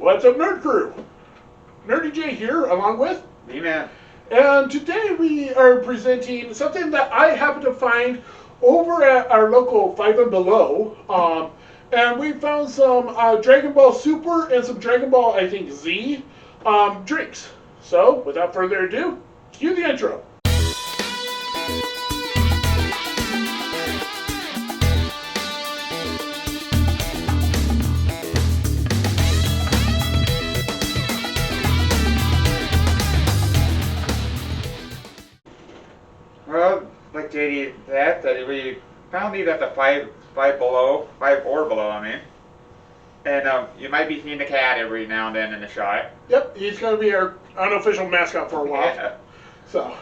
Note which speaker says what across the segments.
Speaker 1: What's up, Nerd Crew? Nurdie J here, along with
Speaker 2: D-Man.
Speaker 1: And today we are presenting something that I happened to find over at our local Five and Below. And we found some Dragon Ball Super and some Dragon Ball, I think, Z drinks. So, without further ado, cue the intro.
Speaker 2: Well, like JD said, that we found these at the five or below, I mean. And you might be seeing the cat every now and then in the shot.
Speaker 1: Yep, he's going to be our unofficial mascot for a while.
Speaker 2: Yeah.
Speaker 1: So.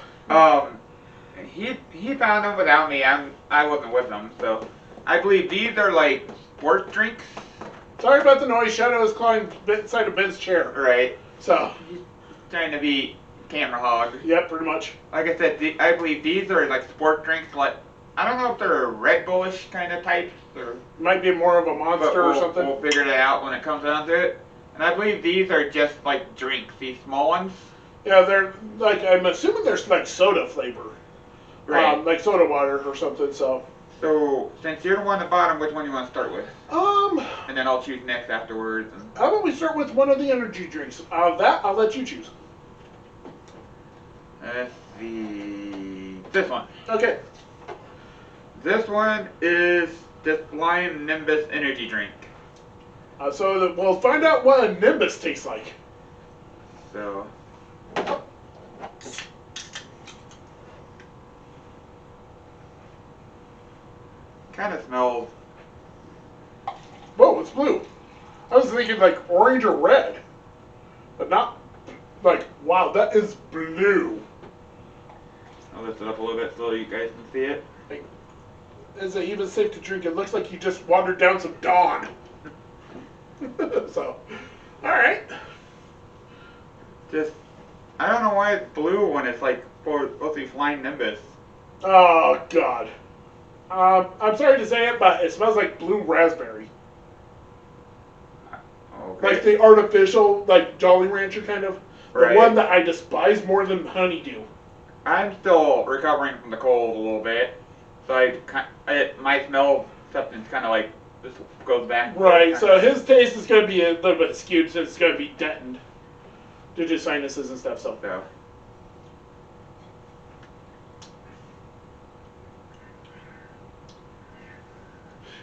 Speaker 2: He found them without me. I wasn't with him, so I believe these are like sports drinks.
Speaker 1: Sorry about the noise. Shadow is climbing inside of Ben's chair.
Speaker 2: Right.
Speaker 1: So.
Speaker 2: He's trying to be camera hog.
Speaker 1: Yep, pretty much.
Speaker 2: Like I said, I believe these are like sport drinks. Like I don't know if they're Red Bullish kind of types or
Speaker 1: might be more of a monster or something.
Speaker 2: We'll figure that out when it comes down to it. And I believe these are just like drinks. These small ones.
Speaker 1: Yeah, they're like I'm assuming they're like soda flavor,
Speaker 2: right?
Speaker 1: Like soda water or something. So
Speaker 2: since you're the one at the bottom, which one you want to start with?
Speaker 1: And
Speaker 2: then I'll choose next afterwards.
Speaker 1: How about we start with one of the energy drinks? That I'll let you choose.
Speaker 2: Let's see. This one.
Speaker 1: Okay.
Speaker 2: This one is this Flying Nimbus energy drink.
Speaker 1: We'll find out what a Nimbus tastes like.
Speaker 2: So. Kind of smells.
Speaker 1: Whoa, it's blue. I was thinking like orange or red, but not like, wow, that is blue.
Speaker 2: I'll lift it up a little bit so you guys can see it.
Speaker 1: Is it even safe to drink? It looks like you just wandered down some Dawn. So, alright.
Speaker 2: I don't know why it's blue when it's like supposed to be Flying Nimbus.
Speaker 1: Oh, God. I'm sorry to say it, but it smells like blue raspberry.
Speaker 2: Okay.
Speaker 1: Like the artificial, like Jolly Rancher kind of. The one that I despise more than honeydew.
Speaker 2: I'm still recovering from the cold a little bit, so my smell substance kind of like just goes back.
Speaker 1: Right. So his taste is going to be a little bit skewed since it's going to be deadened due to sinuses and stuff. So.
Speaker 2: Yeah.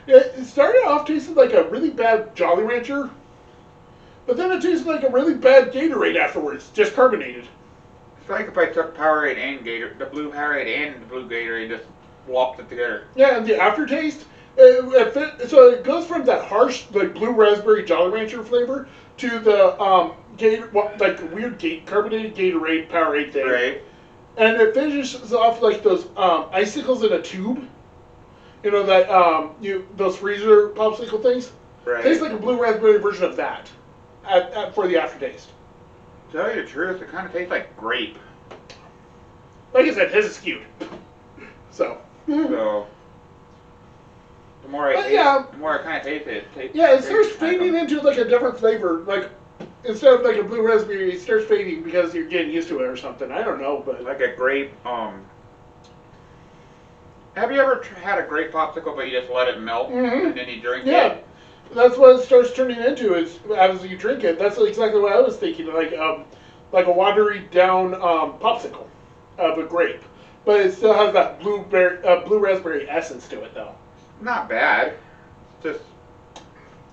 Speaker 1: Yeah, it started off tasting like a really bad Jolly Rancher, but then it tasted like a really bad Gatorade afterwards, just carbonated.
Speaker 2: It's like if I took Powerade and the blue Powerade and the blue Gatorade, just whopped it together.
Speaker 1: Yeah, and the aftertaste, so it goes from that harsh, like blue raspberry Jolly Rancher flavor to the like weird carbonated Gatorade Powerade thing.
Speaker 2: Right.
Speaker 1: And it finishes off like those icicles in a tube. You know that those freezer popsicle things.
Speaker 2: Right.
Speaker 1: Tastes like a blue raspberry version of that, for the aftertaste.
Speaker 2: To tell you the truth, it kind of tastes like grape.
Speaker 1: Like I said, his is skewed. So.
Speaker 2: So. The more I kind of taste it.
Speaker 1: It starts fading into like a different flavor. Like instead of like a blue raspberry, it starts fading because you're getting used to it or something. I don't know, but
Speaker 2: like a grape. Have you ever had a grape popsicle, but you just let it melt and then you drink it?
Speaker 1: Yeah, that's what it starts turning into. Is as you drink it. That's exactly what I was thinking. Like a watery down popsicle of a grape, but it still has that blue raspberry essence to it, though.
Speaker 2: Not bad. Just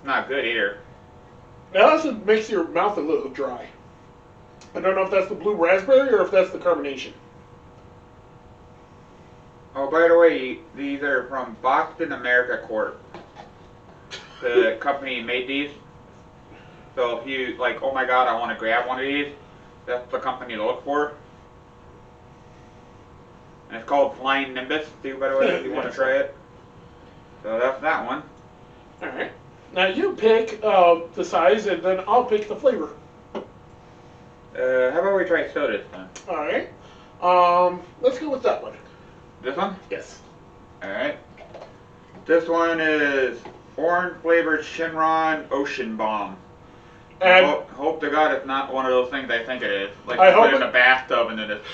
Speaker 2: not good either.
Speaker 1: It also makes your mouth a little dry. I don't know if that's the blue raspberry or if that's the carbonation.
Speaker 2: Oh, by the way, these are from Boston America Corp. The company made these. So if you like, oh my god, I want to grab one of these, that's the company to look for. And it's called Flying Nimbus, too, by the way, if you want to try it. So that's that one.
Speaker 1: Alright. Now you pick the size and then I'll pick the flavor.
Speaker 2: How about we try sodas then?
Speaker 1: Alright. Let's go with that one.
Speaker 2: This one?
Speaker 1: Yes.
Speaker 2: Alright. This one is orange flavored Shinron Ocenbomb.
Speaker 1: And
Speaker 2: hope to God it's not one of those things I think it is. Like
Speaker 1: I
Speaker 2: you put
Speaker 1: hope
Speaker 2: it in a bathtub and then it's...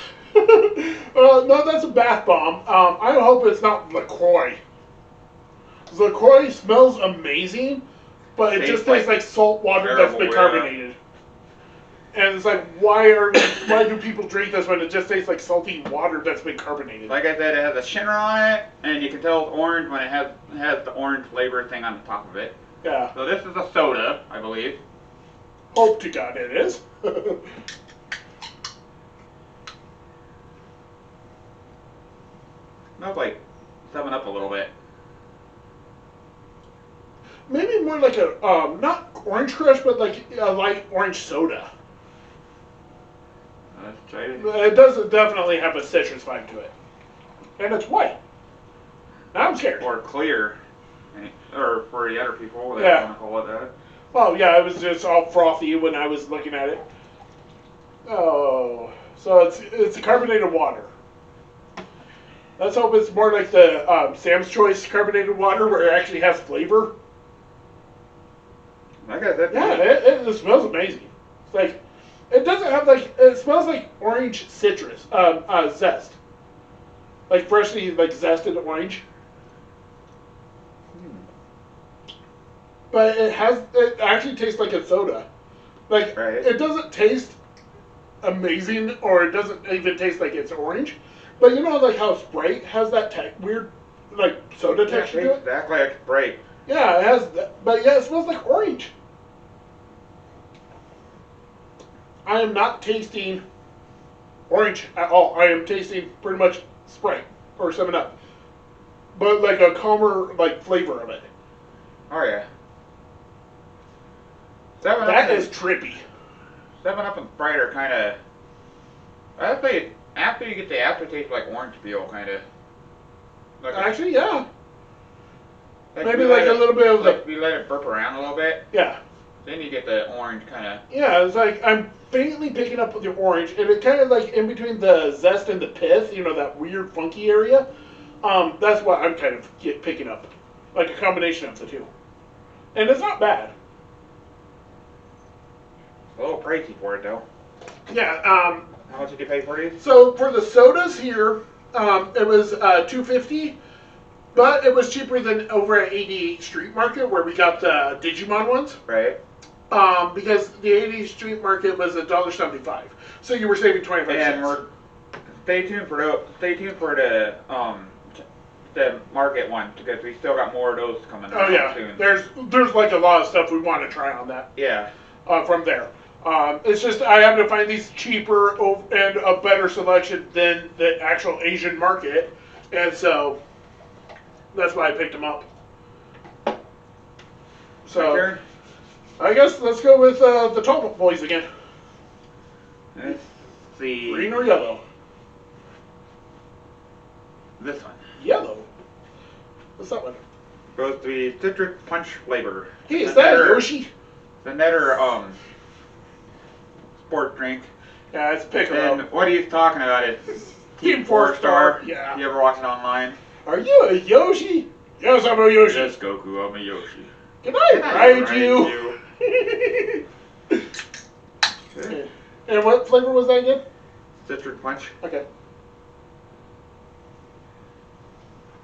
Speaker 1: no, that's a bath bomb. I hope it's not LaCroix. LaCroix smells amazing, but it just tastes like salt water that's been carbonated. And it's like, why do people drink this when it just tastes like salty water that's been carbonated?
Speaker 2: Like I said, it has a shimmer on it, and you can tell it's orange when it has the orange flavor thing on the top of it.
Speaker 1: Yeah.
Speaker 2: So this is a soda, I believe.
Speaker 1: Hope to God it is.
Speaker 2: Smells like 7-Up a little bit.
Speaker 1: Maybe more like a, not orange crush, but like a light orange soda.
Speaker 2: Let's try it.
Speaker 1: It does definitely have a citrus vibe to it. And it's white. Now I'm scared.
Speaker 2: Or clear. Or for the other people that
Speaker 1: Yeah.
Speaker 2: want to call it that.
Speaker 1: Well, yeah, it was just all frothy when I was looking at it. Oh, so it's a carbonated water. Let's hope it's more like the Sam's Choice carbonated water where it actually has flavor.
Speaker 2: Like I said,
Speaker 1: Yeah, it smells amazing. It's like, it doesn't have like, it smells like orange citrus, zest. Like freshly like zested orange. But it actually tastes like a soda. Like,
Speaker 2: right.
Speaker 1: It doesn't taste amazing, or it doesn't even taste like it's orange. But you know, like how Sprite has that weird, like, soda texture to it?
Speaker 2: Exactly like Sprite.
Speaker 1: Yeah, it has that. But yeah, it smells like orange. I am not tasting orange at all. I am tasting pretty much Sprite or 7-Up. But like a calmer, like, flavor of it.
Speaker 2: Oh, yeah.
Speaker 1: That is trippy.
Speaker 2: 7-Up and Sprite are kind of... I'd say after you get the aftertaste like orange peel, kind of. Like
Speaker 1: Actually, yeah.
Speaker 2: like
Speaker 1: Maybe like a little bit of
Speaker 2: like we let it burp around a little bit.
Speaker 1: Yeah.
Speaker 2: Then you get the orange kind of...
Speaker 1: Yeah, it's like I'm faintly picking up the orange, and it kind of like in between the zest and the pith, you know, that weird funky area. That's what I'm kind of picking up. Like a combination of the two. And it's not bad.
Speaker 2: A little pricey for it, though.
Speaker 1: Yeah,
Speaker 2: How much did you pay for these?
Speaker 1: so for the sodas here, it was $2.50, but it was cheaper than over at 88th Street Market where we got the Digimon ones.
Speaker 2: Right.
Speaker 1: Because the 88th Street Market was $1.75, so you were saving 25
Speaker 2: And
Speaker 1: cents.
Speaker 2: stay tuned for the market one because we still got more of those coming
Speaker 1: Oh
Speaker 2: out
Speaker 1: yeah,
Speaker 2: soon.
Speaker 1: there's like a lot of stuff we want to try on that.
Speaker 2: Yeah.
Speaker 1: From there. It's just I happen to find these cheaper and a better selection than the actual Asian market, and so that's why I picked them up. So I guess let's go with the tall boys again.
Speaker 2: Let's see.
Speaker 1: Green or yellow?
Speaker 2: This one.
Speaker 1: Yellow. What's that one?
Speaker 2: Goes to be citrus punch flavor.
Speaker 1: Hey, is that a Yoshi?
Speaker 2: The netter sport drink.
Speaker 1: Yeah, it's Piccolo.
Speaker 2: And what he's talking about is
Speaker 1: Team 4-Star.
Speaker 2: Yeah.
Speaker 1: Yeah.
Speaker 2: You ever watch it online?
Speaker 1: Are you a Yoshi? Yes, I'm a Yoshi.
Speaker 2: Yes, Goku, I'm a Yoshi.
Speaker 1: Can I ride you? And what flavor was that again?
Speaker 2: Citrus punch.
Speaker 1: Okay.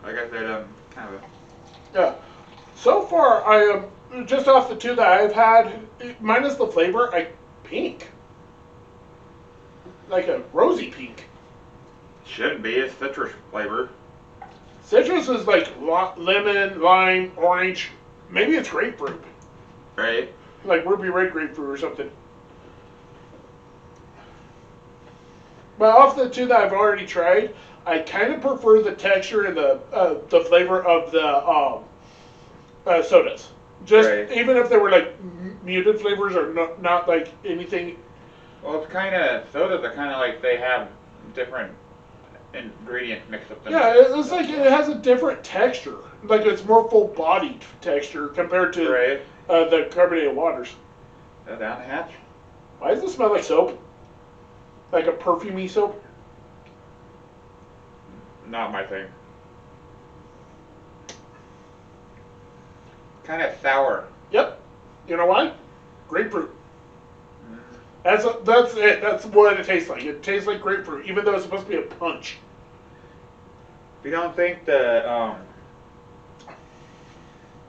Speaker 2: Like I said, kind of a...
Speaker 1: Yeah. So far, I am just off the two that I've had, minus the flavor, pink. Like a rosy pink.
Speaker 2: Shouldn't be. It's citrus flavor.
Speaker 1: Citrus is like lemon, lime, orange. Maybe it's grapefruit.
Speaker 2: Right?
Speaker 1: Like ruby red grapefruit or something. But off the two that I've already tried, I kind of prefer the texture and the flavor of the sodas. Just
Speaker 2: Right.
Speaker 1: even if they were like muted flavors or not like anything.
Speaker 2: Well, it's kind of... Sodas are kind of like they have different ingredients mixed up in
Speaker 1: Yeah,
Speaker 2: it.
Speaker 1: it's like it has a different texture. Like it's more full-bodied texture compared to
Speaker 2: Right.
Speaker 1: the carbonated waters.
Speaker 2: Down the hatch?
Speaker 1: Why does it smell like soap? Like a perfumey soap?
Speaker 2: Not my thing. Kind of sour.
Speaker 1: Yep. You know why? Grapefruit. That's it. That's what it tastes like. It tastes like grapefruit, even though it's supposed to be a punch.
Speaker 2: If you don't think the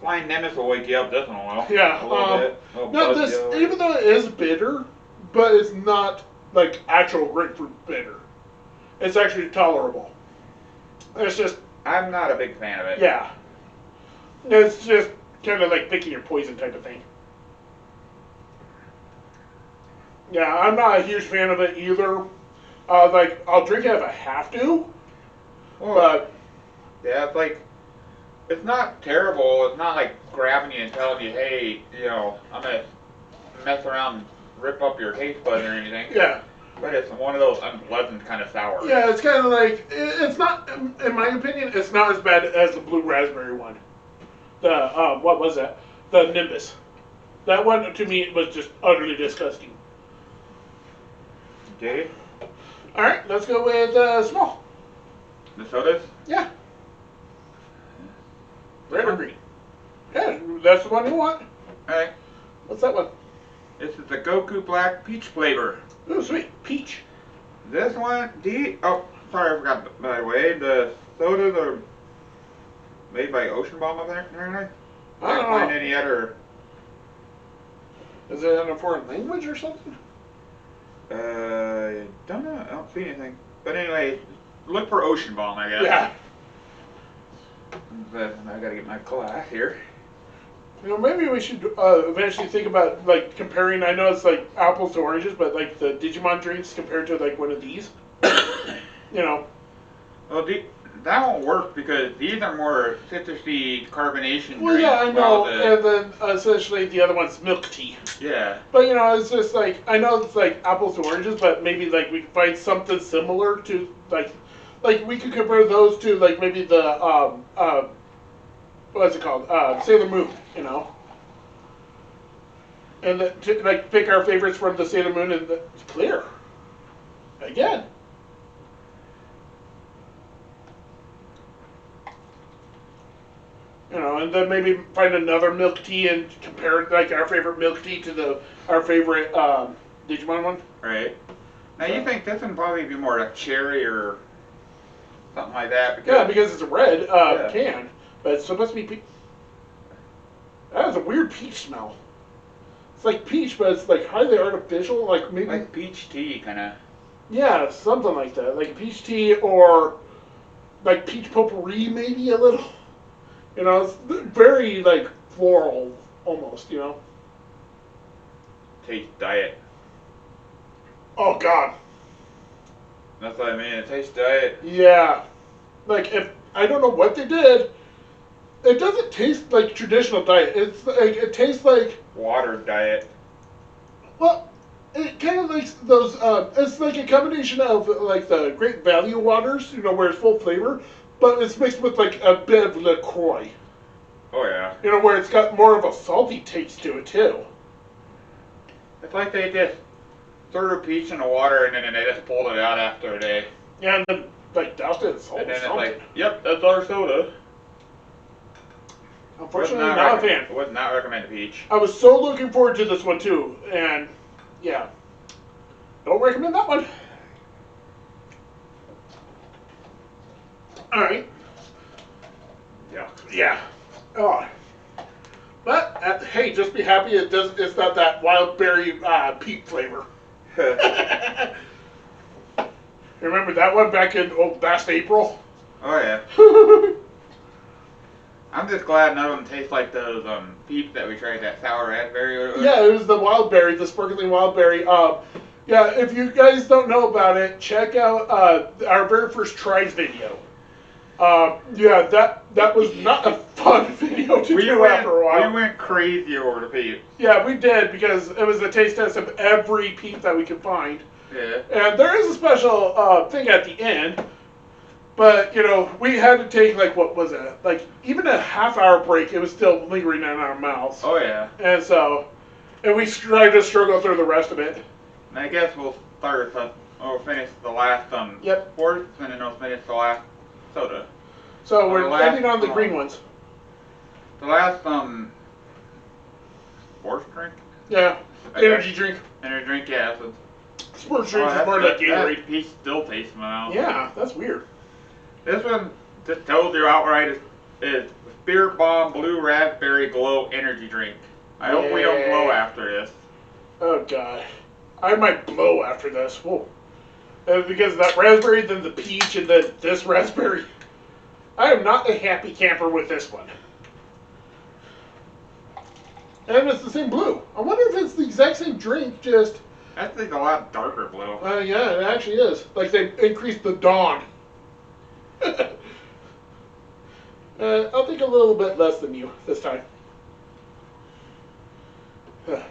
Speaker 2: Flying Nemesis will wake you up this in a while.
Speaker 1: Yeah.
Speaker 2: A little bit. A little
Speaker 1: No,
Speaker 2: buzz
Speaker 1: this
Speaker 2: you.
Speaker 1: even though it is bitter, but it's not like actual grapefruit bitter. It's actually tolerable. It's just
Speaker 2: I'm not a big fan of it.
Speaker 1: yeah. It's just kind of like picking your poison type of thing. Yeah, I'm not a huge fan of it either. Like I'll drink it if I have to,
Speaker 2: Well,
Speaker 1: but
Speaker 2: yeah, it's like it's not terrible. It's not like grabbing you and telling you, hey, I'm gonna mess around and rip up your taste buds or anything.
Speaker 1: yeah.
Speaker 2: But it's one of those unpleasant kind of sours.
Speaker 1: Yeah, it's kind of like it's not. In my opinion, it's not as bad as the blue raspberry one. The what was that? The Nimbus. That one to me was just utterly disgusting.
Speaker 2: Okay.
Speaker 1: All right, let's go with small.
Speaker 2: The sodas?
Speaker 1: Yeah. Red or green? Yeah, that's the one you want.
Speaker 2: Alright.
Speaker 1: What's that one?
Speaker 2: This is the Goku Black Peach flavor.
Speaker 1: Oh, sweet. Peach.
Speaker 2: This one, oh, sorry, I forgot, by the way. The sodas are made by Ocenbomb up there, apparently.
Speaker 1: I
Speaker 2: Can't
Speaker 1: don't
Speaker 2: find
Speaker 1: know.
Speaker 2: any other.
Speaker 1: Is it in a foreign language or something?
Speaker 2: I don't know. I don't see anything. But anyway, look for Ocenbomb, I guess.
Speaker 1: Yeah.
Speaker 2: But I gotta get my glass here.
Speaker 1: You know, maybe we should eventually think about like comparing. I know it's like apples to oranges, but like the Digimon drinks compared to like one of these. You know.
Speaker 2: Well, that won't work because these are more citrusy carbonation
Speaker 1: Well,
Speaker 2: drinks.
Speaker 1: yeah, I know,
Speaker 2: while the-
Speaker 1: and then essentially the other one's milk tea.
Speaker 2: Yeah.
Speaker 1: But you know, it's just like I know it's like apples to oranges, but maybe like we could find something similar to like we could compare those to like maybe the what's it called? Sailor Moon, you know. And to, like pick our favorites from the Sailor Moon, and it's clear. Again. You know, and then maybe find another milk tea and compare like our favorite milk tea to our favorite Digimon one.
Speaker 2: Right. Now you think this would probably be more like cherry or something like that?
Speaker 1: Yeah, because it's a red
Speaker 2: Yeah.
Speaker 1: can, but it's supposed to be peach. That has a weird peach smell. It's like peach, but it's like highly artificial, like maybe
Speaker 2: like peach tea, kind of.
Speaker 1: yeah, something like that, like peach tea or like peach potpourri, maybe a little. You know, it's very like floral almost. You know.
Speaker 2: Tastes diet.
Speaker 1: Oh God.
Speaker 2: That's what I mean. It tastes diet.
Speaker 1: Yeah. Like if I don't know what they did, it doesn't taste like traditional diet. It's like it tastes like
Speaker 2: Water diet.
Speaker 1: well, it kind of like those. It's like a combination of like the Great Value waters, you know, where it's full flavor, but it's mixed with like a bit of LaCroix.
Speaker 2: Oh yeah.
Speaker 1: You know, where it's got more of a salty taste to it too.
Speaker 2: It's like they just threw a peach in the water and then they just pulled it out after a day.
Speaker 1: Yeah, and then like doused it in salt.
Speaker 2: And then it's
Speaker 1: something.
Speaker 2: like, yep, that's our soda.
Speaker 1: Unfortunately, not a fan.
Speaker 2: Would not recommend peach.
Speaker 1: I was so looking forward to this one too, and yeah, don't recommend that one. All right.
Speaker 2: Yeah.
Speaker 1: Yeah. Oh. But hey, just be happy it does. It's not that wild berry peat flavor. Remember that one back in last April?
Speaker 2: Oh yeah. I'm just glad none of them taste like those peeps that we tried, that sour raspberry. Or
Speaker 1: Yeah, it was the wild berry, the sparkling wild berry. Yeah, if you guys don't know about it, check out our very first tries video. Yeah, that was not a fun video to do after a while.
Speaker 2: We went crazy over the peeps.
Speaker 1: Yeah, we did because it was a taste test of every peep that we could find.
Speaker 2: Yeah.
Speaker 1: And there is a special thing at the end. But, you know, we had to take, like, what was it? Like, even a half-hour break, it was still lingering in our mouths.
Speaker 2: Oh, yeah.
Speaker 1: And so, and we tried to struggle through the rest of it.
Speaker 2: And I guess we'll finish the last,
Speaker 1: Yep.
Speaker 2: sports, and then we'll finish the last soda.
Speaker 1: So we're
Speaker 2: last,
Speaker 1: ending on the green ones.
Speaker 2: The last, sports drink?
Speaker 1: Yeah. Energy drink.
Speaker 2: Energy drink, yeah. So,
Speaker 1: Sports drinks is more like Gatorade.
Speaker 2: He still tastes in my mouth.
Speaker 1: Yeah, that's weird.
Speaker 2: This one just tells you outright is Spirit Bomb Blue Raspberry Glow Energy Drink. I hope we don't blow after this.
Speaker 1: Oh god, I might blow after this. Whoa. Because of that raspberry, then the peach, and then this raspberry. I am not a happy camper with this one. And it's the same blue. I wonder if it's the exact same drink, just...
Speaker 2: I think a lot darker blue.
Speaker 1: Yeah, it actually is. Like they increased the dawn. I'll think a little bit less than you this time. Don't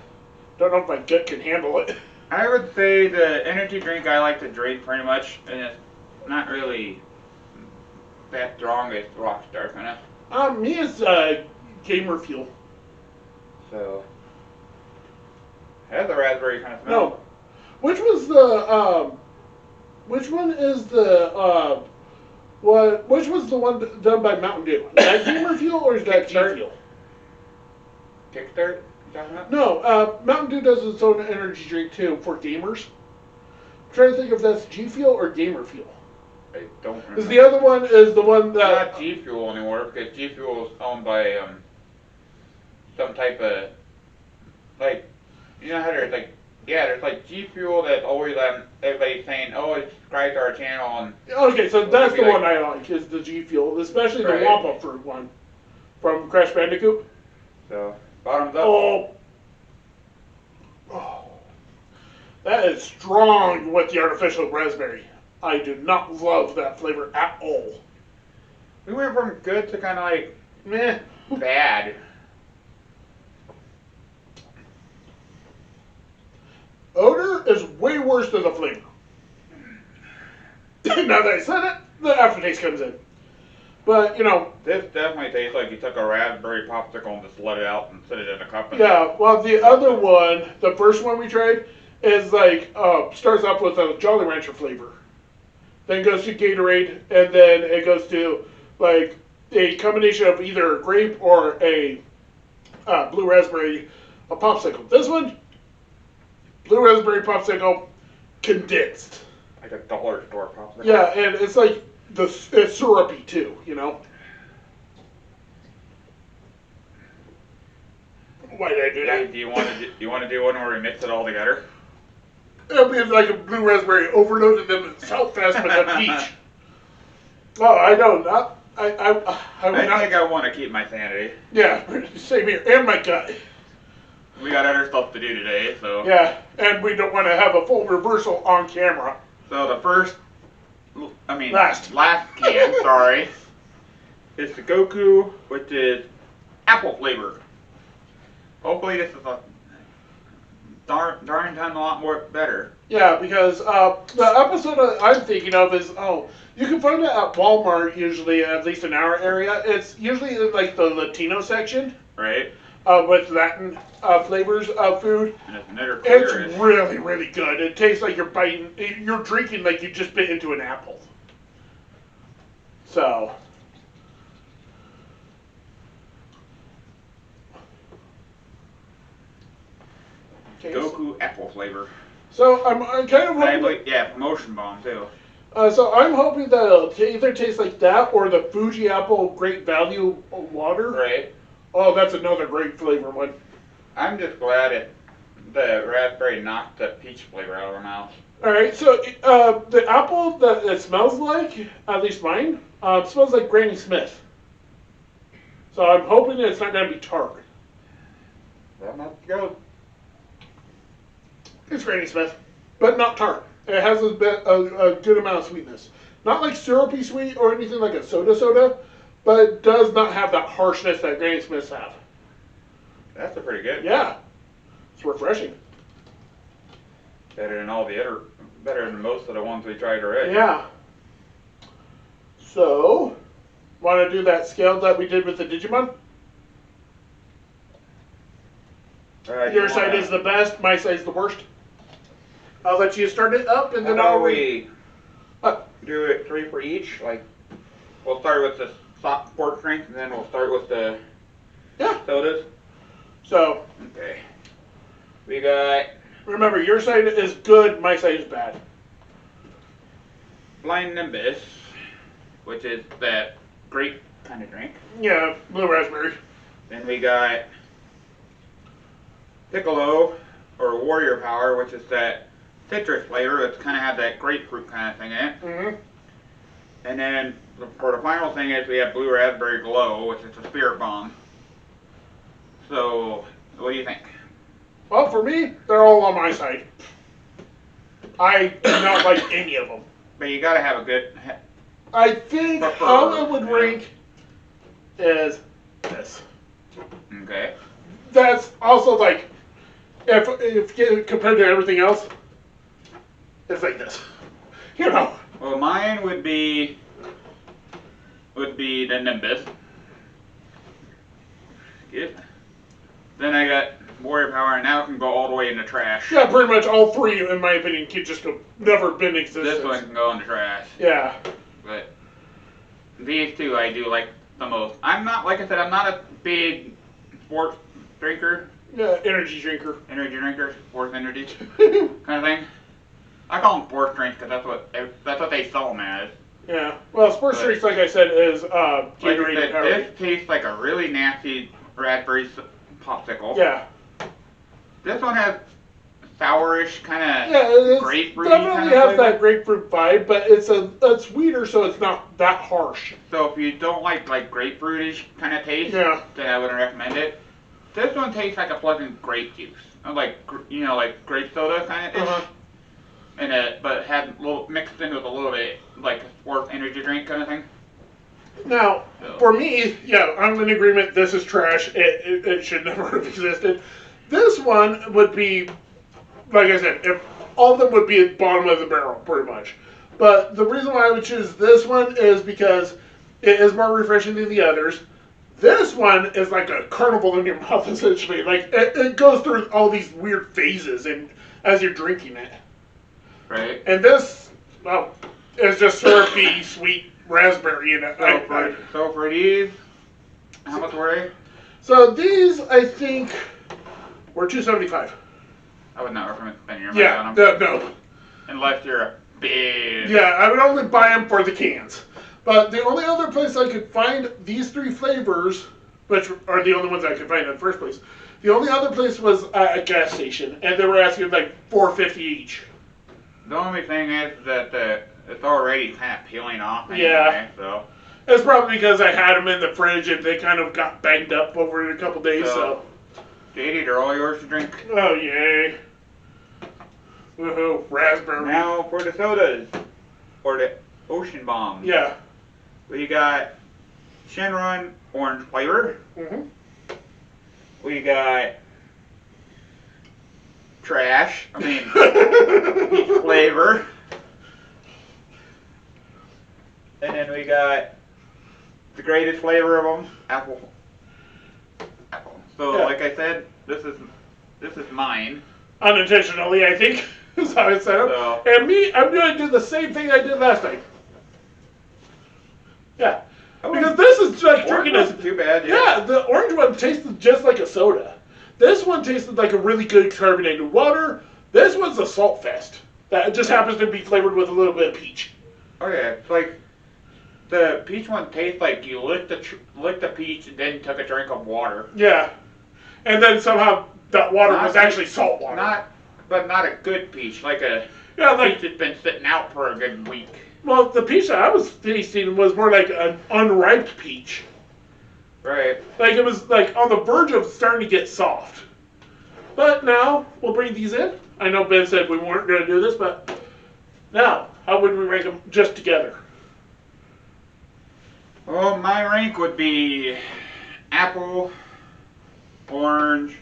Speaker 1: know if my gut can handle it.
Speaker 2: I would say the energy drink I like to drink pretty much, and it's not really that strong as Rockstar kind of.
Speaker 1: Me is gamer fuel.
Speaker 2: So it has a raspberry kind of smell.
Speaker 1: No, which was the which one is the what? Which was the one done by Mountain Dew? Is that gamer fuel or is that G fuel?
Speaker 2: Kickstart?
Speaker 1: No, Mountain Dew does its own energy drink too for gamers. I'm trying to think if that's G Fuel or Gamer Fuel.
Speaker 2: I don't remember.
Speaker 1: Because the other one is the one that...
Speaker 2: It's not G Fuel anymore, because G Fuel is owned by some type of, like, you know how there's like, yeah, there's like G Fuel that's always everybody's saying, oh, subscribe to our channel. And
Speaker 1: okay, so that's the one I like, is the G Fuel, especially the Wampa Fruit one from Crash Bandicoot.
Speaker 2: So... Bottoms up.
Speaker 1: Oh, that is strong with the artificial raspberry. I do not love that flavor at all.
Speaker 2: We went from good to kind of like meh, bad.
Speaker 1: Odor is way worse than the flavor. Now that I said it, the aftertaste comes in. But, you know...
Speaker 2: This definitely tastes like you took a raspberry popsicle and just let it out and put it in a cup.
Speaker 1: Yeah, well, the other one, the first one we tried, is like, starts off with a Jolly Rancher flavor. Then goes to Gatorade, and then it goes to, like, a combination of either a grape or a blue raspberry popsicle. This one, blue raspberry popsicle, condensed.
Speaker 2: Like a dollar store popsicle.
Speaker 1: Yeah, and it's like... It's syrupy too, you know. Why did I do that?
Speaker 2: Hey, do you want to do one where we mix it all together?
Speaker 1: It'll be like a blue raspberry overload and then South Fast with a peach. Oh, I don't.
Speaker 2: I think I want to keep my sanity.
Speaker 1: Yeah, same here, and my gut.
Speaker 2: We got other stuff to do today, so.
Speaker 1: Yeah, and we don't want to have a full reversal on camera.
Speaker 2: So the first.
Speaker 1: Last
Speaker 2: can, sorry. It's the Goku, which is apple flavor. Hopefully this is a darn ton a lot more better.
Speaker 1: Yeah, because the episode I'm thinking of is, you can find it at Walmart usually, at least in our area. It's usually in like the Latino section.
Speaker 2: Right.
Speaker 1: With Latin flavors of food.
Speaker 2: And it's
Speaker 1: really, really good. It tastes like you're drinking like you just bit into an apple. So.
Speaker 2: Goku apple flavor.
Speaker 1: So I'm kind of hoping...
Speaker 2: Ocenbomb too.
Speaker 1: So I'm hoping that it'll either taste like that or the Fuji Apple Great Value water.
Speaker 2: Right.
Speaker 1: Oh, that's another great flavor one.
Speaker 2: I'm just glad the raspberry knocked the peach flavor out of my mouth.
Speaker 1: Alright, so the apple that it smells like, at least mine, smells like Granny Smith. So I'm hoping that it's not going to be tart.
Speaker 2: That must go.
Speaker 1: It's Granny Smith, but not tart. It has a good amount of sweetness. Not like syrupy sweet or anything like a soda, but it does not have that harshness that Granny Smiths have.
Speaker 2: That's pretty good.
Speaker 1: Yeah. It's refreshing.
Speaker 2: Better than most of the ones we tried already.
Speaker 1: Yeah. So, want to do that scale that we did with the Digimon? Your side is the best, my side is the worst. I'll let you start it up, and then I'll
Speaker 2: do it 3 for each. Like, we'll start with the soft sports drink, and then we'll start with the sodas.
Speaker 1: So,
Speaker 2: okay. We got
Speaker 1: Remember, your side is good, my side is bad.
Speaker 2: Blind Nimbus, which is that grape kind of drink.
Speaker 1: Yeah, blue raspberry.
Speaker 2: Then we got Piccolo, or Warrior Power, which is that citrus flavor. It's kind of had that grapefruit kind of thing in it.
Speaker 1: Mm-hmm.
Speaker 2: And then for the final thing is we have Blue Raspberry Glow, which is a spirit bomb. So, what do you think?
Speaker 1: Well, for me, they're all on my side. I do not like any of them.
Speaker 2: But you gotta have a good.
Speaker 1: I think how it would rank is this.
Speaker 2: Okay.
Speaker 1: That's also like, if compared to everything else, it's like this. You know.
Speaker 2: Well, mine would be the Nimbus. Good. Then I got Warrior Power, and now it can go all the way into trash.
Speaker 1: Yeah, pretty much all three, in my opinion, can just go, never been existed.
Speaker 2: This one can go into trash.
Speaker 1: Yeah.
Speaker 2: But these two I do like the most. I'm not, like I said, I'm not a big sports drinker.
Speaker 1: Yeah, energy drinker.
Speaker 2: Energy drinker, sports energy kind of thing. I call them sports drinks because that's what they sell them as.
Speaker 1: Yeah. Well, sports drinks, like I said, is Gatorade
Speaker 2: like
Speaker 1: power.
Speaker 2: This tastes like a really nasty raspberry popsicle.
Speaker 1: Yeah.
Speaker 2: This one has sourish kind of
Speaker 1: Yeah,
Speaker 2: grapefruit.
Speaker 1: Definitely has that grapefruit vibe, but it's sweeter, so it's not that harsh.
Speaker 2: So if you don't like grapefruitish kind of taste,
Speaker 1: Yeah.
Speaker 2: then I wouldn't recommend it. This one tastes like a pleasant grape juice, like grape soda kind of.
Speaker 1: Uh-huh.
Speaker 2: But it had mixed in with a little bit like a sports energy drink kind of thing.
Speaker 1: Now,
Speaker 2: So.
Speaker 1: for me, yeah, I'm in agreement. This is trash. It should never have existed. This one would be, like I said, if all of them would be at the bottom of the barrel, pretty much. But the reason why I would choose this one is because it is more refreshing than the others. This one is like a carnival in your mouth, essentially. Like, it goes through all these weird phases and as you're drinking it.
Speaker 2: Right.
Speaker 1: And this, well, is just syrupy, sweet raspberry in it.
Speaker 2: So for these, how much were they?
Speaker 1: So these, I think, were $2.75.
Speaker 2: I would not recommend spending your money on
Speaker 1: Yeah,
Speaker 2: them.
Speaker 1: no.
Speaker 2: Unless you're a big...
Speaker 1: Yeah, I would only buy them for the cans. But the only other place I could find these three flavors, which are the only ones I could find in the first place, the only other place was at a gas station, and they were asking like $4.50 each.
Speaker 2: The only thing is that it's already kind of peeling off anyway,
Speaker 1: Yeah.
Speaker 2: so...
Speaker 1: It's probably because I had them in the fridge and they kind of got banged up over a couple days, so.
Speaker 2: JD, they're all yours to drink.
Speaker 1: Oh, yay. Woohoo, raspberry.
Speaker 2: Now for the sodas, or the Ocenbomb.
Speaker 1: Yeah.
Speaker 2: We got Shenron orange flavor.
Speaker 1: Mm-hmm.
Speaker 2: We got trash. I mean, peach flavor. And then we got the greatest flavor of them, apple. So,
Speaker 1: Yeah.
Speaker 2: like I said, this is mine.
Speaker 1: Unintentionally, I think, is how I said it.
Speaker 2: So,
Speaker 1: And me, I'm going to do the same thing I did last time. Yeah. Because this is like drinking
Speaker 2: orange wasn't too bad.
Speaker 1: Yeah, the orange one tasted just like a soda. This one tasted like a really good carbonated water. This one's a salt fest. That just happens to be flavored with a little bit of peach.
Speaker 2: Oh yeah, it's like the peach one tastes like you licked the peach and then took a drink of water.
Speaker 1: Yeah. And then somehow that water was actually salt water.
Speaker 2: But not a good peach, like a
Speaker 1: like,
Speaker 2: peach that's been sitting out for a good week.
Speaker 1: Well, the peach that I was tasting was more like an unripe peach.
Speaker 2: Right.
Speaker 1: Like it was like on the verge of starting to get soft. But now we'll bring these in. I know Ben said we weren't going to do this, but now how would we rank them just together?
Speaker 2: Well, my rank would be apple, orange,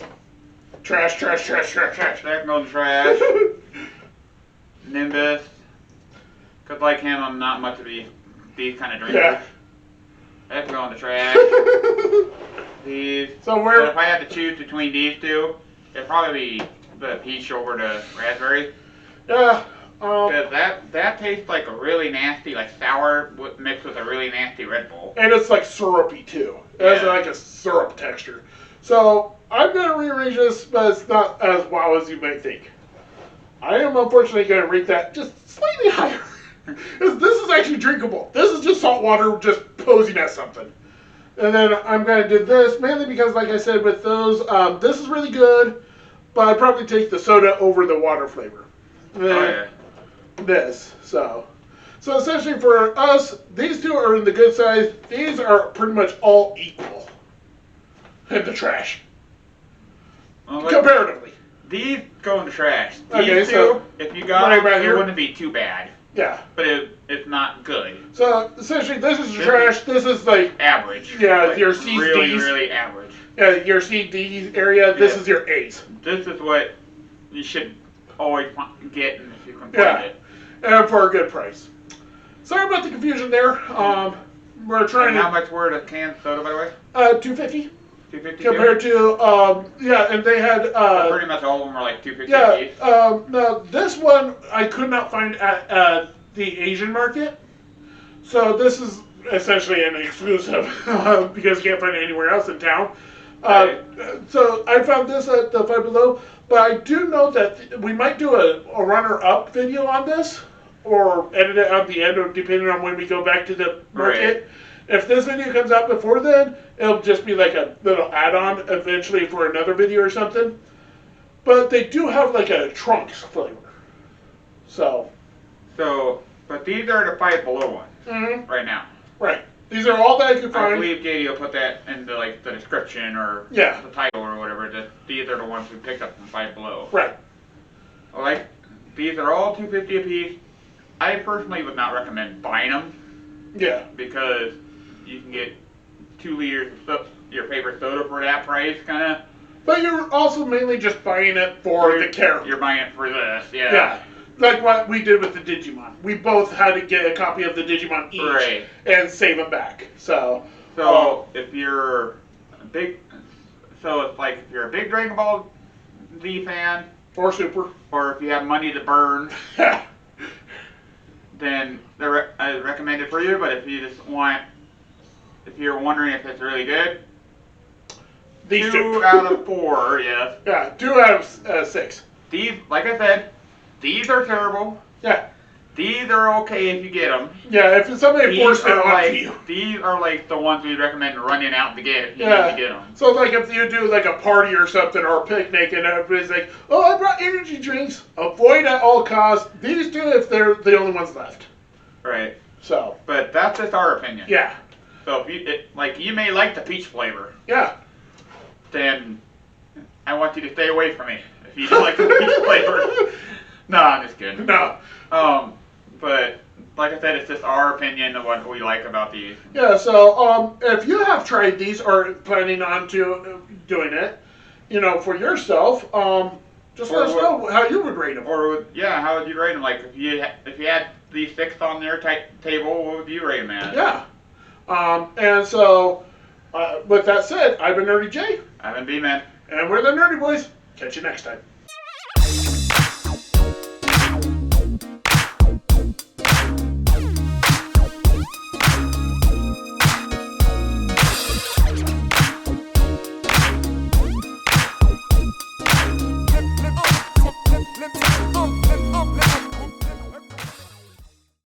Speaker 1: Trash.
Speaker 2: second on trash, Nimbus. Cause like him, I'm not much of these kind of drinkers.
Speaker 1: Yeah.
Speaker 2: That's going to trash. These.
Speaker 1: So
Speaker 2: But if I had to choose between these two, it'd probably be the peach over the raspberry.
Speaker 1: Yeah.
Speaker 2: Because that tastes like a really nasty, like sour mixed with a really nasty Red Bull.
Speaker 1: And it's like syrupy too. It has like a syrup texture. So I'm going to rearrange this, but it's not as wow as you might think. I am unfortunately going to rate that just slightly higher. This is actually drinkable. This is just salt water just posing as something. And then I'm going to do this, mainly because, like I said, with those, this is really good, but I'd probably take the soda over the water flavor. And then this, so essentially for us, these two are in the good size. These are pretty much all equal in the trash.
Speaker 2: Well,
Speaker 1: Comparatively.
Speaker 2: These go in the trash. These
Speaker 1: Okay,
Speaker 2: two,
Speaker 1: so
Speaker 2: if you got
Speaker 1: right
Speaker 2: them,
Speaker 1: here,
Speaker 2: it wouldn't be too bad.
Speaker 1: Yeah.
Speaker 2: But it's not good.
Speaker 1: So essentially, this is trash. This is like
Speaker 2: average.
Speaker 1: Yeah,
Speaker 2: like
Speaker 1: your C's,
Speaker 2: really,
Speaker 1: D's.
Speaker 2: really average.
Speaker 1: Your C, D area. This is your A's.
Speaker 2: This is what you should always get if you can find it.
Speaker 1: And for a good price. Sorry about the confusion there. We're trying
Speaker 2: and how much were the canned soda, by the way?
Speaker 1: $2.50.
Speaker 2: $2.50
Speaker 1: compared to and they had
Speaker 2: pretty much all of them are like $2.50 each.
Speaker 1: Now this one I could not find at the Asian market, so this is essentially an exclusive because you can't find it anywhere else in town.
Speaker 2: Right.
Speaker 1: So I found this at the Five Below, but I do know that we might do a runner-up video on this, or edit it at the end, or depending on when we go back to the market.
Speaker 2: Right.
Speaker 1: If this video comes out before then, it'll just be like a little add-on eventually for another video or something. But they do have like a trunks flavor.
Speaker 2: But these are the Five Below ones right now.
Speaker 1: Right. These are all that I could find.
Speaker 2: I believe JD will put that into like the description or the title or whatever. These are the ones we picked up from Five Below.
Speaker 1: Right.
Speaker 2: Like these are all $2.50 a piece. I personally would not recommend buying them.
Speaker 1: Yeah.
Speaker 2: Because you can get 2 liters of your favorite soda for that price, kind of.
Speaker 1: But you're also mainly just buying it for the character.
Speaker 2: You're buying it for this, yeah.
Speaker 1: Yeah. Like what we did with the Digimon. We both had to get a copy of the Digimon each and save them back. So
Speaker 2: if you're a big, it's like if you're a big Dragon Ball Z fan,
Speaker 1: or Super,
Speaker 2: or if you have money to burn, then I recommend it for you. But if you just want, if you're wondering if it's really good,
Speaker 1: these
Speaker 2: 2 out of 4, yes.
Speaker 1: Yeah, 2 out of 6.
Speaker 2: These, like I said, these are terrible.
Speaker 1: Yeah.
Speaker 2: These are okay if you get them.
Speaker 1: Yeah, if somebody forced it onto you.
Speaker 2: These are like the ones we recommend running out to get if you need to get them.
Speaker 1: So like if you do like a party or something or a picnic and everybody's like, oh, I brought energy drinks, avoid at all costs. These two if they're the only ones left.
Speaker 2: Right.
Speaker 1: So.
Speaker 2: But that's just our opinion.
Speaker 1: Yeah.
Speaker 2: So if you may like the peach flavor.
Speaker 1: Yeah.
Speaker 2: Then I want you to stay away from me if you don't like the peach flavor. No, I'm just kidding.
Speaker 1: No.
Speaker 2: But like I said, it's just our opinion of what we like about these.
Speaker 1: Yeah, so if you have tried these or planning on doing it, for yourself, just let us know how you would rate them.
Speaker 2: Or how would you rate them? Like if you had these 6 on their table, what would you rate them at?
Speaker 1: Yeah. And so with that said, I've been Nurdie J.
Speaker 2: I've been B-Man.
Speaker 1: And we're the Nurdie Boys. Catch you next time.